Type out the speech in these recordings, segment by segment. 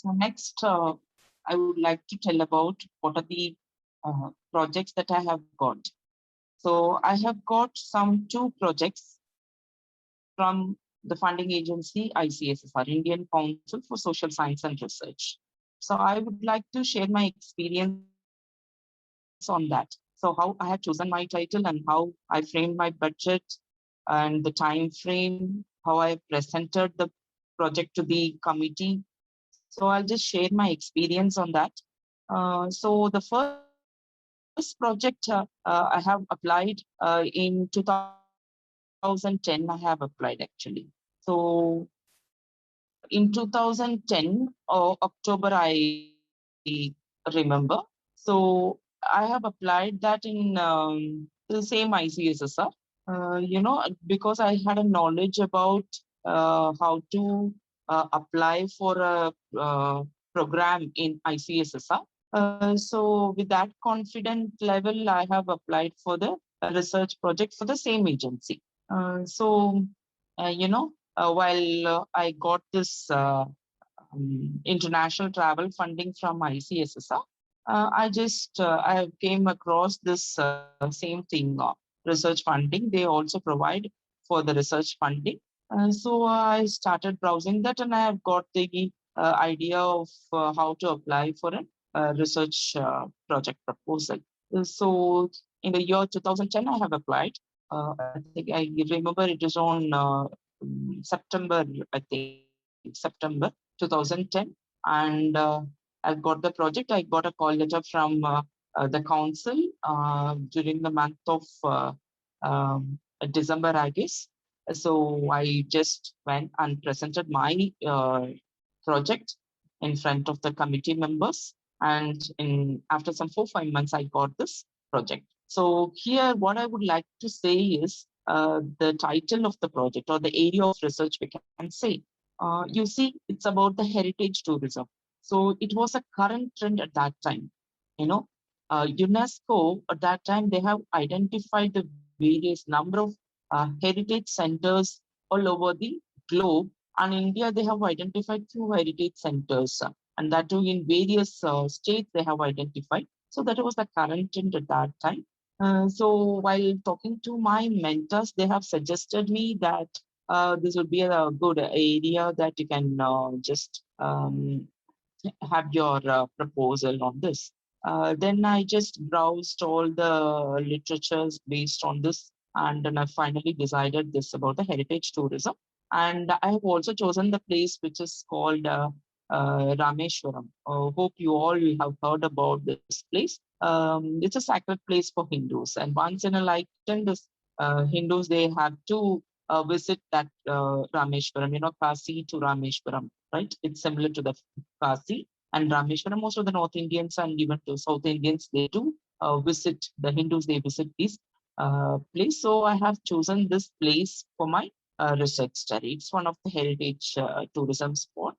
So next, I would like to tell about what are the projects that I have got. So I have got two projects from the funding agency ICSSR, Indian Council for Social Science and Research. So I would like to share my experience on that. So how I have chosen my title and how I framed my budget and the time frame, how I presented the project to the committee. So I'll just share my experience on that. So the first project I have applied in 2010. I have applied actually. So in 2010 October, I remember. So I have applied that in the same ICSSR. Because I had a knowledge about how to apply for a program in ICSSR. So with that confident level, I have applied for the research project for the same agency. While I got this international travel funding from ICSSR, I came across this same thing, research funding. They also provide for the research funding. So I started browsing that, and I have got the idea of how to apply for a research project proposal. So in the year 2010, I have applied. I think I remember it is on September, I think September 2010. And I've got the project. I got a call letter from the council during the month of December, I guess. So I just went and presented my project in front of the committee members. And after some 4-5 months, I got this project. So here, what I would like to say is the title of the project or the area of research, we can say. You see, it's about the heritage tourism. So it was a current trend at that time. You know, UNESCO at that time, they have identified the various number of heritage centers all over the globe. And in India, they have identified few heritage centers, and that too in various states they have identified. So that was the current trend at that time. So while talking to my mentors, they have suggested me that this would be a good area that you can just have your proposal on this. Then I just browsed all the literatures based on this, and then I finally decided this about the heritage tourism. And I have also chosen the place which is called Rameshwaram. Hope you all have heard about this place. It's a sacred place for Hindus, and once in a lifetime, this Hindus, they have to visit that Rameshwaram. Kasi to Rameshwaram, right? It's similar to the Kasi and Rameshwaram. Most of the North Indians and even to South Indians, they do visit, the Hindus, they visit this place. So I have chosen this place for my research study. It's one of the heritage tourism spot.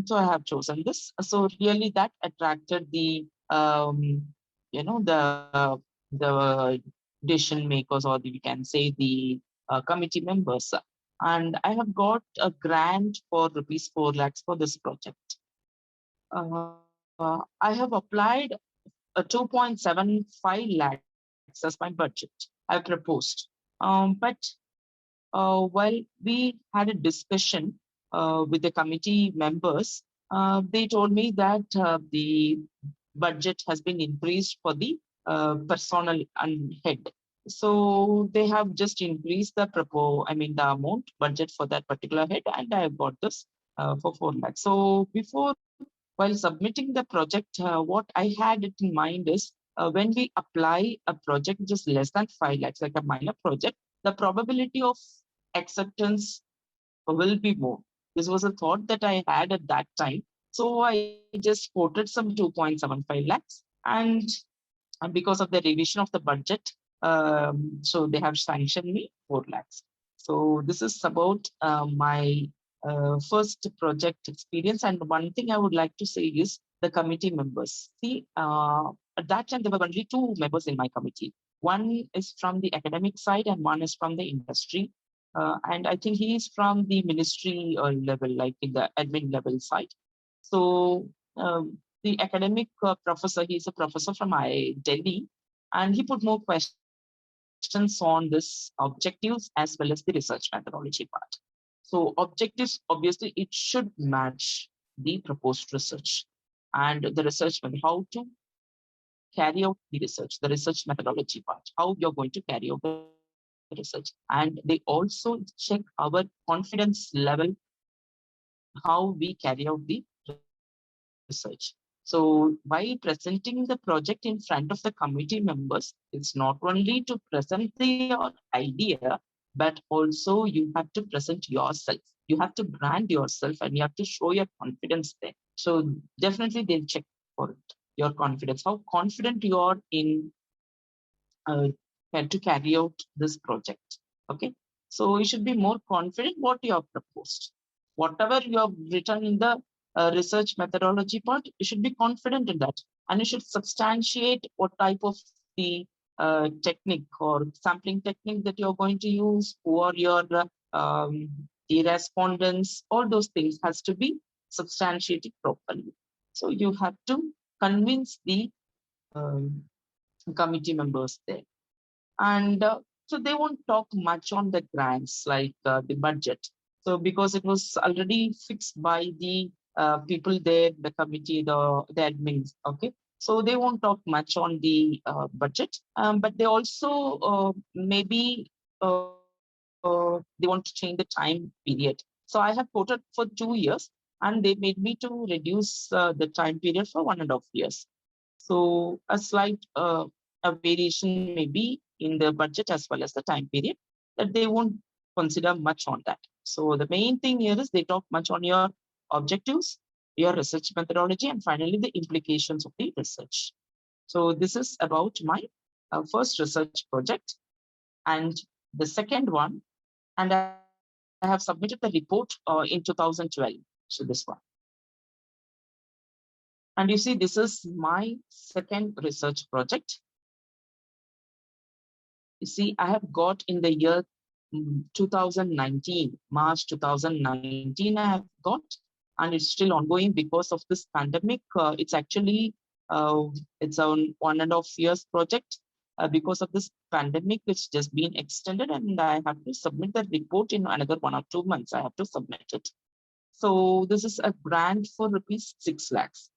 So I have chosen this. So really that attracted the the decision makers, or we can say the committee members. And I have got a grant for rupees 4 lakhs for this project. I have applied 2.75 lakhs as my budget. I proposed. But while we had a discussion with the committee members, they told me that the budget has been increased for the personnel and head. So they have just increased the amount budget for that particular head, and I have got this for 4 lakhs. So before, while submitting the project, what I had it in mind is when we apply a project which is less than 5 lakhs, like a minor project, the probability of acceptance will be more. This was a thought that I had at that time. So I just quoted some 2.75 lakhs. And because of the revision of the budget, so they have sanctioned me 4 lakhs. So this is about my first project experience. And one thing I would like to say is the committee members. See, at that time, there were only 2 members in my committee. One is from the academic side and one is from the industry. And I think he is from the ministry level, like in the admin level side. So the academic professor, he's a professor from Delhi, and he put more questions on this objectives as well as the research methodology part. So objectives, obviously, it should match the proposed research and the research method, how to carry out the research methodology part, how you're going to carry out the research. And they also check our confidence level, how we carry out the research. So by presenting the project in front of the committee members, it's not only to present your idea, but also you have to present yourself. You have to brand yourself and you have to show your confidence there. So definitely they'll check for it, your confidence, how confident you are in to carry out this project. Okay, so you should be more confident what you have proposed. Whatever you have written in the research methodology part, you should be confident in that, and you should substantiate what type of the technique or sampling technique that you're going to use, who are your the respondents. All those things has to be substantiated properly. So you have to convince the um, committee members there. And so they won't talk much on the grants, like the budget. So because it was already fixed by the people there, the committee, the admins. Okay, so they won't talk much on the budget, but they also maybe they want to change the time period. So I have quoted for 2 years, and they made me to reduce the time period for 1.5 years. So a slight a variation may be in the budget as well as the time period, that they won't consider much on that. So the main thing here is they talk much on your objectives, your research methodology, and finally the implications of the research. So this is about my first research project, and the second one, and I have submitted the report in 2012. So this one. And you see, this is my second research project. You see, I have got in the year 2019, March 2019, I have got, and it's still ongoing because of this pandemic. It's actually it's a 1.5 years project. Because of this pandemic, it's just been extended, and I have to submit the report in another 1 or 2 months. I have to submit it. So this is a grant for rupees 6 lakhs.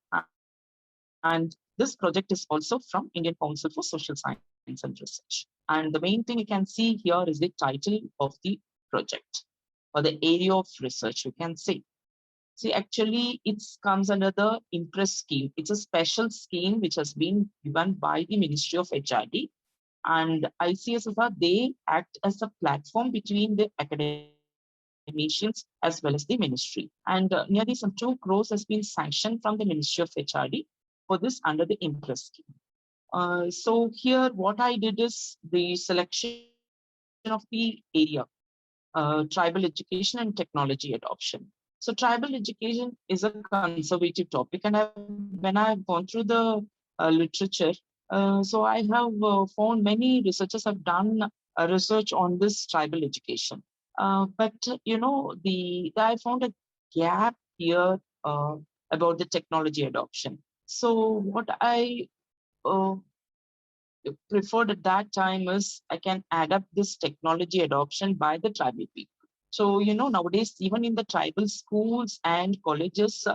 And this project is also from Indian Council for Social Science and Research. And the main thing you can see here is the title of the project, or the area of research, you can say. See, actually, it comes under the IMPRESS scheme. It's a special scheme which has been given by the Ministry of HRD, and ICSSR, they act as a platform between the academicians as well as the ministry. And nearly some 2 crores has been sanctioned from the Ministry of HRD for this under the IMPRESS scheme. So here, what I did is the selection of the area, tribal education and technology adoption. So tribal education is a conservative topic, and when I've gone through the literature, so I have found many researchers have done research on this tribal education. But I found a gap here about the technology adoption. So what I uh, preferred at that time is I can adapt this technology adoption by the tribal people. So, nowadays, even in the tribal schools and colleges,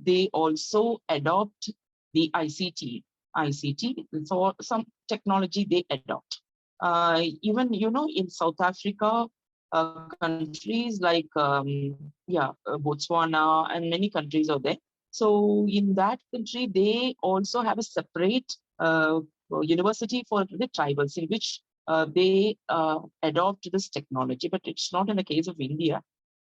they also adopt the ICT. ICT, so some technology they adopt. Even, in South Africa, countries like, Botswana and many countries are there. So in that country, they also have a separate university for the tribals in which they adopt this technology, but it's not in the case of India.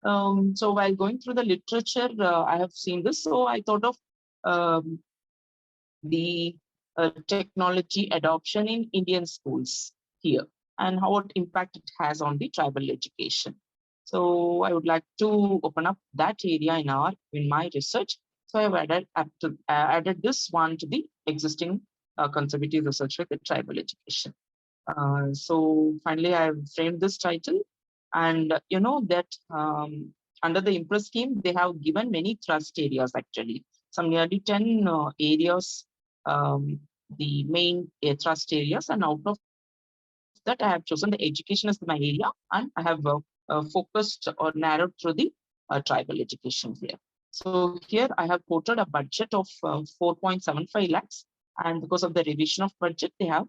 So while going through the literature, I have seen this. So I thought of um, the technology adoption in Indian schools here, and how what impact it has on the tribal education. So I would like to open up that area in my research. So I've added this one to the existing conservative research with the tribal education. So finally, I have framed this title, and that under the Impress scheme, they have given many trust areas actually. Some nearly 10 areas, the main trust areas, and out of that, I have chosen the education as my area, and I have focused or narrowed through the tribal education here. So here I have quoted a budget of 4.75 lakhs, and because of the revision of budget, they have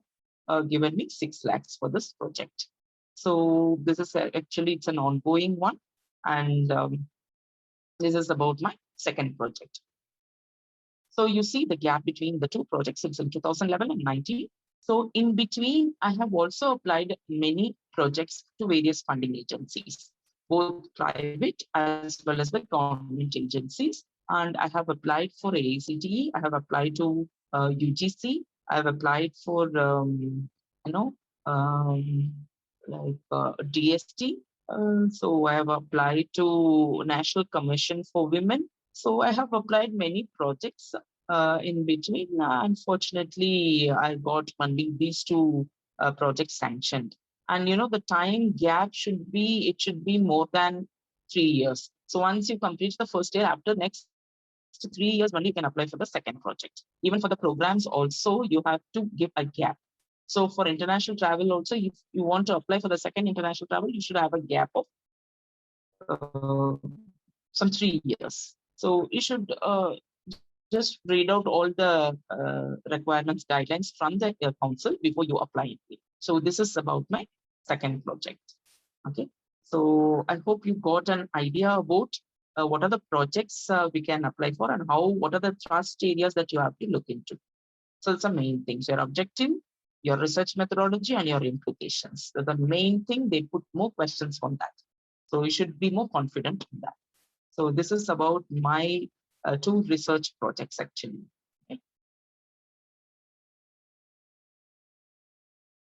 given me 6 lakhs for this project. So this is actually, it's an ongoing one, and this is about my second project. So you see the gap between the two projects. It's in 2011 and 19. So in between, I have also applied many projects to various funding agencies, both private as well as the government agencies. And I have applied for AICTE. I have applied to UGC. I have applied for, you know, um, DST. So I have applied to National Commission for Women. So I have applied many projects in between. Unfortunately, I got only these two projects sanctioned. And the time gap should be more than 3 years. So once you complete the first year, after next 3 years, only you can apply for the second project. Even for the programs also, you have to give a gap. So for international travel also, if you want to apply for the second international travel, you should have a gap of some 3 years. So you should just read out all the requirements, guidelines from the council before you apply it. So this is about my second project. Okay. So I hope you got an idea about what are the projects we can apply for, and what are the trust areas that you have to look into. So it's the main things: your objective, your research methodology, and your implications. So the main thing, they put more questions on that. So you should be more confident in that. So this is about my two research projects actually.